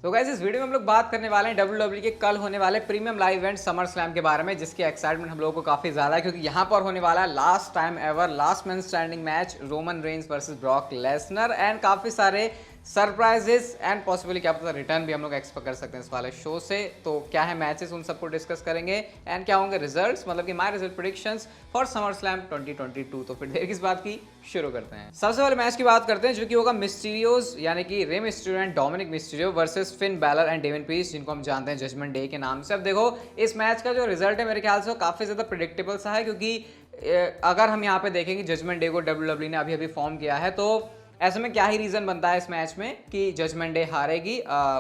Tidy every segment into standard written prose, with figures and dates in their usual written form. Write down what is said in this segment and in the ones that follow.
तो गाइस इस वीडियो में हम लोग बात करने वाले हैं WWE के कल होने वाले premium live event summer slam के बारे में, जिसकी एक्साइटमेंट हम लोगों को काफी ज्यादा है क्योंकि यहाँ पर होने वाला है last time ever last man standing match Roman Reigns versus Brock Lesnar and काफी सारे सरप्राइजेस एंड पॉसिबली क्या पता रिटर्न भी हम लोग एक्सपेक्ट कर सकते हैं इस वाले शो से। तो क्या है मैचेस, उन सबको डिस्कस करेंगे एंड क्या होंगे रिजल्ट्स, मतलब कि my result predictions for summer slam 2022। तो फिर देर किस बात की, शुरू करते हैं। सबसे पहले मैच की बात करते हैं जो कि होगा मिस्टीरियोस यानी कि Rey Mysterio and Dominik Mysterio versus Finn Balor and Damian Priest, जिनको हम जानते हैं जजमेंट डे के नाम से। अब देखो इस मैच का जो रिजल्ट है मेरे ख्याल से वो काफी ज्यादा प्रिडिक्टेबल सा है, क्योंकि अगर हम यहाँ पे देखेंगे जजमेंट डे को WWE ने अभी फॉर्म किया है, तो ऐसे में क्या ही रीजन बनता है इस मैच में कि जजमेंट डे हारेगी।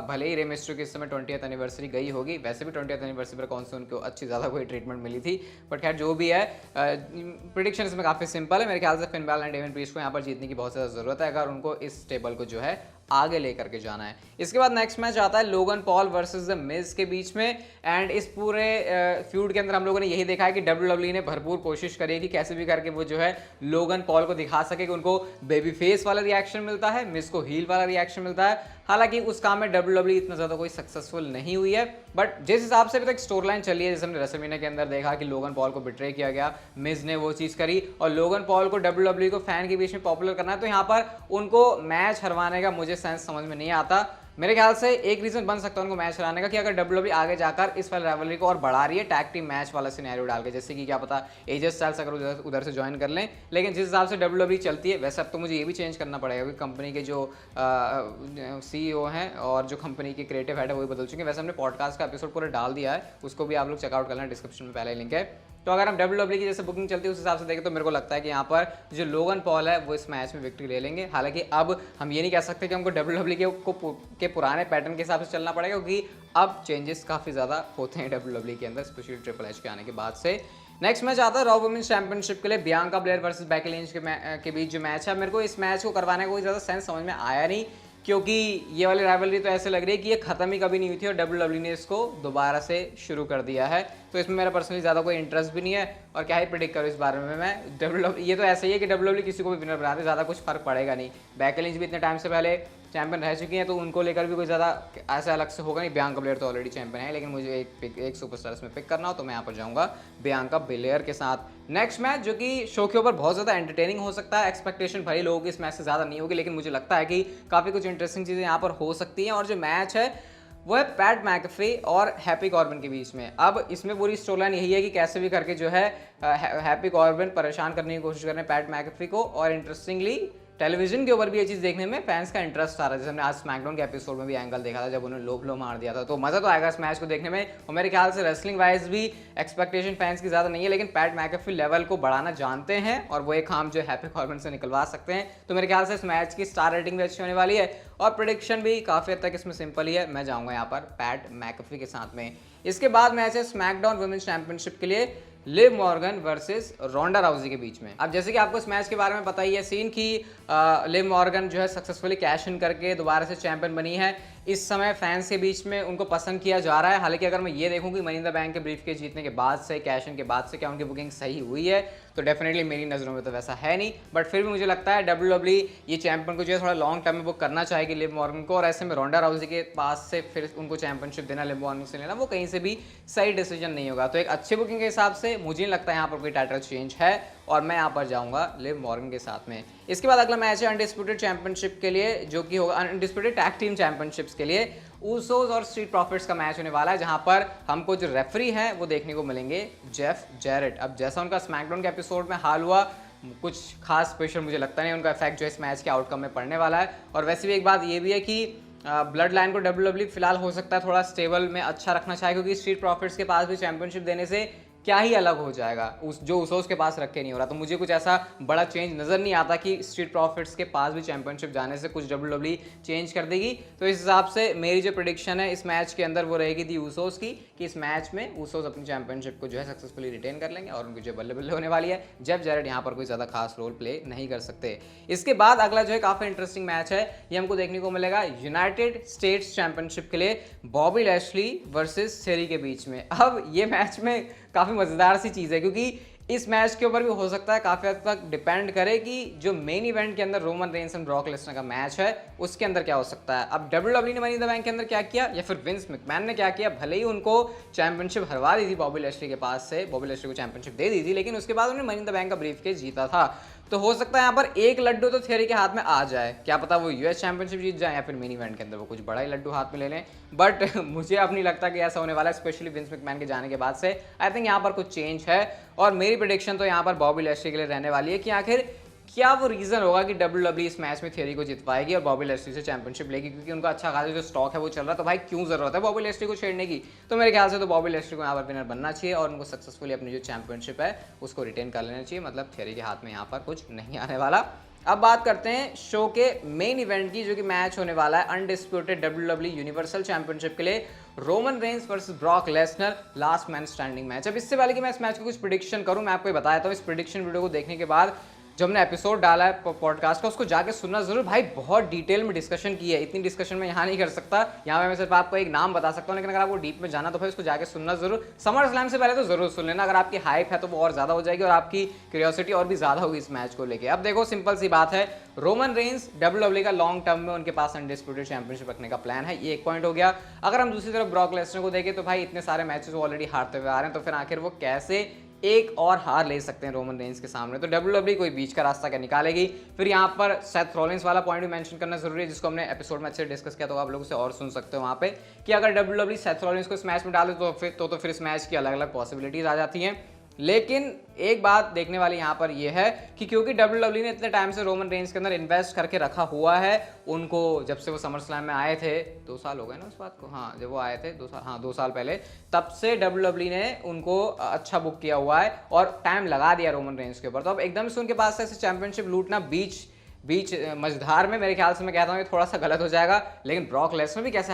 भले ही रे मिस्टीरियो की इस समय 20th एनिवर्सरी गई होगी, वैसे भी 20th एनिवर्सरी पर कौन से उनको अच्छी ज़्यादा कोई ट्रीटमेंट मिली थी, बट खैर जो भी है प्रिडिक्शन इसमें काफ़ी सिंपल है। मेरे ख्याल से Finn Balor and Damian Priest को यहाँ पर जीतने की बहुत ज़्यादा ज़रूरत है अगर उनको इस टेबल को जो है आगे लेकर के जाना है। इसके बाद नेक्स्ट मैच आता है Logan Paul versus the Miz के बीच में, एंड इस पूरे फ्यूड के अंदर हम लोगों ने यही देखा है कि WWE ने भरपूर कोशिश करी कि कैसे भी करके वो जो है लोगन पॉल को दिखा सके कि उनको बेबी फेस वाला रिएक्शन मिलता है, मिज को हील वाला रिएक्शन मिलता है। हालांकि उस काम में WWE इतना ज्यादा कोई सक्सेसफुल नहीं हुई है, बट जिस हिसाब से अभी तक स्टोरी लाइन चली है, जैसे हमने रेसलमेनिया के अंदर देखा कि लोगन पॉल को बिट्रे किया गया, मिज ने वो चीज करी और लोगन पॉल को WWE को फैन के बीच में पॉपुलर करना है, तो यहाँ पर उनको मैच हरवाने का मुझे सेंस समझ में नहीं आता। मेरे ख्याल से एक रीजन बन सकता है उनको मैच हराने का कि अगर WWE आगे जाकर इस वाले राइवलरी को और बढ़ा रही है टैग टीम मैच वाला सिनेरियो डाल के, जैसे कि क्या पता एजे स्टाइल्स अगर उधर से ज्वाइन कर लें। लेकिन जिस हिसाब से WWE चलती है वैसे अब तो मुझे ये भी चेंज करना पड़ेगा क्योंकि कंपनी के जो CEO हैं और जो कंपनी के क्रिएटिव हेड है वही बदल चुके हैं। वैसे हमने पॉडकास्ट का एपिसोड पूरा डाल दिया है, उसको भी आप लोग चेकआउट कर लें, डिस्क्रिप्शन में पहले लिंक है। तो अगर हम WWE की जैसे बुकिंग चलती है उस हिसाब से देखें तो मेरे को लगता है कि यहाँ पर जो लोगन पॉल है वो इस मैच में विक्ट्री ले लेंगे। हालांकि अब हम ये नहीं कह सकते कि हमको WWE के पुराने पैटर्न के हिसाब से चलना पड़ेगा, क्योंकि अब चेंजेस काफ़ी ज़्यादा होते हैं WWE के अंदर, स्पेशली ट्रिपल एच के आने के बाद से। नेक्स्ट मैच आता है रॉ वुमेन्स चैंपियनशिप के लिए Bianca Blair versus Becky Lynch के बीच जो मैच है। मेरे को इस मैच को करवाने का कोई ज़्यादा सेंस समझ में आया नहीं, क्योंकि ये वाली राइवलरी तो ऐसे लग रही है कि ये खत्म ही कभी नहीं हुई थी और WWE ने इसको दोबारा से शुरू कर दिया है। तो इसमें मेरा पर्सनली ज़्यादा कोई इंटरेस्ट भी नहीं है और क्या ही प्रेडिक्ट करूँ इस बारे में मैं। ये तो ऐसा ही है कि WWE किसी को भी विनर बनाते, ज़्यादा कुछ फर्क पड़ेगा नहीं। बेकी लिंच भी इतने टाइम से पहले चैंपियन रह चुकी हैं, तो उनको लेकर भी कोई ज़्यादा ऐसा अलग से होगा नहीं। बियांका ब्लेयर तो ऑलरेडी चैंपियन है, लेकिन मुझे एक सुपरस्टार इसमें पिक करना हो तो मैं यहाँ पर जाऊँगा बियांका ब्लेयर के साथ। नेक्स्ट मैच जो कि शो के ऊपर बहुत ज़्यादा एंटरटेनिंग हो सकता है, एक्सपेक्टेशन भरी लोगों की इस मैच से ज़्यादा नहीं होगी, लेकिन मुझे लगता है कि काफ़ी कुछ इंटरेस्टिंग चीज़ें यहाँ पर हो सकती हैं। और जो मैच है वो है पैट मैकेफी और हैप्पी कॉर्बिन के बीच में। अब इसमें पूरी स्टोरी लाइन यही है कि कैसे भी करके जो है हैप्पी कॉर्बिन परेशान करने की कोशिश कर रहे हैं पैट मैकेफी को, और इंटरेस्टिंगली टेलीविजन के ऊपर भी ये चीज़ देखने में फैंस का इंटरेस्ट आ रहा है। जैसे हमने आज स्मैकडाउन के एपिसोड में भी एंगल देखा था जब उन्होंने लो फ्लो मार दिया था, तो मज़ा तो आएगा इस मैच को देखने में। और मेरे ख्याल से रेसलिंग वाइज भी एक्सपेक्टेशन फैंस की ज़्यादा नहीं है, लेकिन पैट मैकेफी लेवल को बढ़ाना जानते हैं और वो एक काम जो हैप्पी कॉर्बिन से निकलवा सकते हैं। तो मेरे ख्याल से इस मैच की स्टार रेटिंग भी अच्छी होने वाली है और प्रेडिक्शन भी काफ़ी हद तक इसमें सिंपल ही है। मैं जाऊँगा यहाँ पर पैट मैकेफी के साथ में। इसके बाद मैच है स्मैकडाउन वुमेन्स चैंपियनशिप के लिए लिव मॉर्गन वर्सेस रोंडा राउजी के बीच में। अब जैसे कि आपको इस मैच के बारे में पता ही है सीन कि लिव मॉर्गन जो है सक्सेसफुली कैश इन करके दोबारा से चैंपियन बनी है। इस समय फैंस के बीच में उनको पसंद किया जा रहा है। हालांकि अगर मैं ये देखूं कि मनी इन द बैंक के ब्रीफ के जीतने के बाद से, कैश इन के बाद से क्या उनकी बुकिंग सही हुई है, तो डेफिनेटली मेरी नज़रों में तो वैसा है नहीं। बट फिर भी मुझे लगता है WWE ये चैंपियन को जो है थोड़ा लॉन्ग टर्म में बुक करना चाहेगी लिव मॉर्गन को, और ऐसे में रोंडा राउजी के पास से फिर उनको चैंपियनशिप देना, लिव मॉर्गन से लेना, वो कहीं से भी सही डिसीजन नहीं होगा। तो एक अच्छी बुकिंग के हिसाब से मुझे नहीं लगता यहाँ पर कोई टाइटल चेंज है और मैं यहाँ पर जाऊँगा लिव मॉर्गन के साथ में। इसके बाद अगला मैच है अनडिस्प्यूटेड चैंपियनशिप के लिए, जो कि होगा अनडिस्प्यूटेड टैग टीम चैंपियनशिप्स के लिए ऊसोस और स्ट्रीट प्रॉफिट्स का मैच होने वाला है, जहां पर हमको जो रेफरी हैं वो देखने को मिलेंगे जेफ जैरेट। अब जैसा उनका स्मैकडाउन के एपिसोड में हाल हुआ, कुछ खास स्पेशल मुझे लगता नहीं उनका इफेक्ट जो इस मैच के आउटकम में पड़ने वाला है। और वैसे भी एक बात ये भी है कि ब्लड लाइन को WWE फिलहाल हो सकता है थोड़ा स्टेबल में अच्छा रखना चाहे, क्योंकि स्ट्रीट प्रॉफिट्स के पास भी चैंपियनशिप देने से क्या ही अलग हो जाएगा, जो उसोस के पास रख के नहीं हो रहा। तो मुझे कुछ ऐसा बड़ा चेंज नज़र नहीं आता कि स्ट्रीट प्रॉफिट्स के पास भी चैंपियनशिप जाने से कुछ WWE चेंज कर देगी। तो इस हिसाब से मेरी जो प्रेडिक्शन है इस मैच के अंदर वो रहेगी दी ऊसोस की, कि इस मैच में ऊसोस अपनी चैंपियनशिप को जो है सक्सेसफुली रिटेन कर लेंगे और उनकी जो बल्ले बल्ले होने वाली है। जेफ जैरेट यहाँ पर कोई ज़्यादा खास रोल प्ले नहीं कर सकते। इसके बाद अगला जो है काफ़ी इंटरेस्टिंग मैच है, ये हमको देखने को मिलेगा यूनाइटेड स्टेट्स चैंपियनशिप के लिए बॉबी लैशली वर्सेस सेरी के बीच में। अब ये मैच में काफ़ी मज़ेदार सी चीज़ है, क्योंकि इस मैच के ऊपर भी हो सकता है काफ़ी हद तक डिपेंड करे कि जो मेन इवेंट के अंदर Roman Reigns and Brock Lesnar का मैच है उसके अंदर क्या हो सकता है। अब WWE ने मनी इन द बैंक के अंदर क्या किया या फिर विंस मैकमैन ने क्या किया, भले ही उनको चैंपियनशिप हरवा दी थी बॉबी लैशली के पास से, बॉबी लैशली को चैंपियनशिप दे दी थी, लेकिन उसके बाद उन्होंने मनी इन द बैंक का ब्रीफकेस जीता था। तो हो सकता है यहाँ पर एक लड्डू तो थियरी के हाथ में आ जाए, क्या पता वो यूएस चैंपियनशिप जीत जाए या फिर मेन इवेंट के अंदर वो कुछ बड़ा ही लड्डू हाथ में ले लें। बट मुझे अब नहीं लगता कि ऐसा होने वाला है, स्पेशली विंस मैकमैन के जाने के बाद से। आई थिंक यहाँ पर कुछ चेंज है और मेरी प्रेडिक्शन तो यहाँ पर बॉबी लैशली के लिए रहने वाली है कि आखिर क्या वो रीज़न होगा कि WWE इस मैच में थियरी को जितवाएगी और बॉबी लैशली से चैंपियनशिप लेगी, क्योंकि उनका अच्छा खासा जो स्टॉक है वो चल रहा है। तो भाई क्यों ज़रूरत है बॉबी लैशली को छेड़ने की। तो मेरे ख्याल से तो बॉबी लैशली को यहाँ पर विनर बनना चाहिए और उनको सक्सेसफुली अपनी जो चैंपियनशिप है उसको रिटेन कर लेना चाहिए। मतलब थियरी के हाथ में यहाँ पर कुछ नहीं आने वाला। अब बात करते हैं शो के मेन इवेंट की, जो कि मैच होने वाला है अनडिस्प्यूटेड WWE यूनिवर्सल चैंपियनशिप के लिए Roman Reigns versus Brock Lesnar last man standing match. अब इससे पहले कि मैं इस मैच को कुछ प्रेडिक्शन करूं, मैं आपको बताया था इस प्रेडिक्शन वीडियो को देखने के बाद जो हमने एपिसोड डाला है पॉडकास्ट का उसको जाके सुनना जरूर। भाई बहुत डिटेल में डिस्कशन की है, इतनी डिस्कशन मैं यहाँ नहीं कर सकता, यहाँ पे मैं सिर्फ आपको एक नाम बता सकता हूँ, लेकिन अगर आपको डीप में जाना तो फिर उसको जाके सुनना जरूर। समर स्लैम से पहले तो जरूर सुन लेना, अगर आपकी हाइप है तो वो और ज्यादा हो जाएगी और आपकी क्यूरियोसिटी और भी ज्यादा होगी इस मैच को लेकर। अब देखो सिंपल सी बात है, रोमन रेंस WWE का लॉन्ग टर्म में उनके पास अनडिस्प्यूटेड चैंपियनशिप रखने का प्लान है, ये एक पॉइंट हो गया। अगर हम दूसरी तरफ ब्रॉक लेसनर को देखें तो भाई इतने सारे मैचेस ऑलरेडी हारते हुए आ रहे हैं, तो फिर आखिर वो कैसे एक और हार ले सकते हैं रोमन रेंस के सामने। तो WWE कोई बीच का रास्ता क्या निकालेगी। फिर यहाँ पर सेथ रॉलिंस वाला पॉइंट भी मेंशन करना जरूरी है, जिसको हमने एपिसोड में अच्छे से डिस्कस किया, तो आप लोग उसे और सुन सकते हो वहाँ पे, कि अगर WWE सेथ रॉलिंस को इस मैच में डाले तो फिर इस मैच की अलग अलग पॉसिबिलिटीज आ जाती हैं। लेकिन एक बात देखने वाली यहाँ पर यह है कि क्योंकि WWE ने इतने टाइम से रोमन रेंस के अंदर इन्वेस्ट करके रखा हुआ है, उनको जब से वो समर स्लैम में आए थे, 2 साल हो गए ना उस बात को, हाँ जब वो आए थे 2 साल पहले, तब से WWE ने उनको अच्छा बुक किया हुआ है और टाइम लगा दिया रोमन रेंस के ऊपर। तो अब एकदम से उनके पास ऐसे चैंपियनशिप लूटना बीच मझधार में, मेरे ख्याल से मैं कहता हूँ ये थोड़ा सा गलत हो जाएगा। लेकिन ब्रॉक लेसनर भी कैसे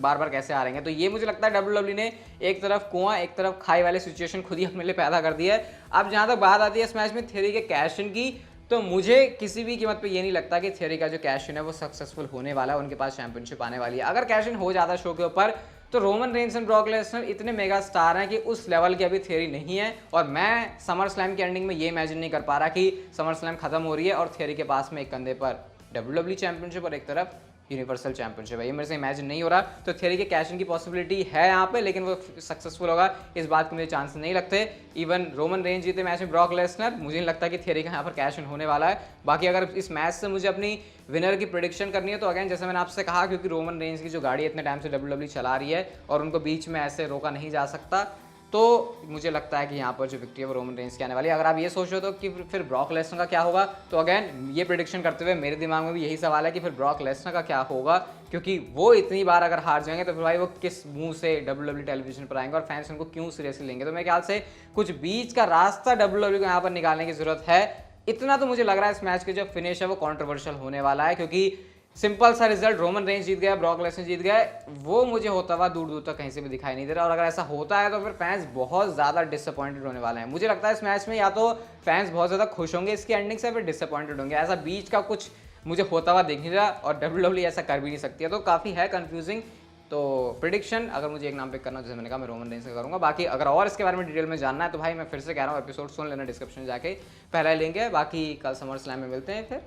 बार बार कैसे हारेंगे, तो ये मुझे लगता है WWE ने एक तरफ कुआं एक तरफ खाई वाली सिचुएशन खुद ही अपने लिए पैदा कर दी है। अब जहाँ तक बात आती है इस मैच में थियरी के कैश इन की, तो मुझे किसी भी कीमत पे ये नहीं लगता कि थियरी का जो कैश इन है वो सक्सेसफुल होने वाला है, उनके पास चैंपियनशिप आने वाली है। अगर कैश इन हो जाता शो के ऊपर तो Roman Reigns and Brock Lesnar इतने मेगा स्टार हैं कि उस लेवल की अभी थियरी नहीं है। और मैं समर स्लैम की एंडिंग में ये इमेजिन नहीं कर पा रहा कि समर स्लैम खत्म हो रही है और थियरी के पास में एक कंधे पर WWE चैंपियनशिप और एक तरफ यूनिवर्सल चैंपियनशिप है, ये मेरे से इमेजिन नहीं हो रहा। तो थियरी के कैश इन की पॉसिबिलिटी है यहाँ पे, लेकिन वो सक्सेसफुल होगा इस बात के मुझे चांस नहीं लगते। इवन रोमन रेंज जीते मैच में ब्रॉक लेसनर, मुझे नहीं लगता कि थियरी का यहाँ पर कैश इन होने वाला है। बाकी अगर इस मैच से मुझे अपनी विनर की प्रेडिक्शन करनी है तो अगेन जैसे मैंने आपसे कहा, क्योंकि रोमन रेंज की जो गाड़ी इतने टाइम से WWE चला रही है और उनको बीच में ऐसे रोका नहीं जा सकता, तो मुझे लगता है कि यहाँ पर जो विक्ट्री है वो रोमन रेंस की आने वाली है। अगर आप ये सोच रहे हो तो कि फिर ब्रॉक लेसनर का क्या होगा, तो अगेन ये प्रेडिक्शन करते हुए मेरे दिमाग में भी यही सवाल है कि फिर ब्रॉक लेसनर का क्या होगा, क्योंकि वो इतनी बार अगर हार जाएंगे तो फिर भाई वो किस मुंह से WWE टेलीविजन पर आएंगे और फैंस उनको क्यों सीरियसली लेंगे। तो मेरे ख्याल से कुछ बीच का रास्ता WWE को यहाँ पर निकालने की जरूरत है। इतना तो मुझे लग रहा है इस मैच के जो फिनिश है वो कॉन्ट्रोवर्शियल होने वाला है, क्योंकि सिंपल सा रिजल्ट रोमन रेंस जीत गया, ब्रॉक लेसनर जीत गए, वो मुझे होता हुआ दूर दूर तक कहीं से भी दिखाई नहीं दे रहा। और अगर ऐसा होता है तो फिर फैंस बहुत ज़्यादा डिसअपॉइंटेड होने वाले हैं। मुझे लगता है इस मैच में या तो फैंस बहुत ज़्यादा खुश होंगे इसकी एंडिंग से, फिर डिसअपॉइंटेड होंगे। ऐसा बीच का कुछ मुझे होता हुआ दिख नहीं रहा और WWE ऐसा कर भी नहीं सकती है, तो काफ़ी है कंफ्यूजिंग। तो प्रिडिक्शन अगर मुझे एक नाम पिक करना, जैसे मैंने कहा मैं रोमन रेंस का करूंगा। बाकी अगर और इसके बारे में डिटेल में जानना है तो भाई मैं फिर से कह रहा हूँ एपिसोड सुन लेना, डिस्क्रिप्शन जाके पहला लिंक है। बाकी कल समर स्लैम में मिलते हैं, फिर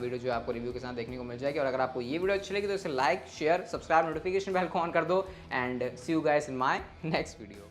वीडियो जो आपको रिव्यू के साथ देखने को मिल जाएगी। और अगर आपको ये वीडियो अच्छी लगी तो इसे like share subscribe notification bell को ऑन कर दो and see you guys in my next video.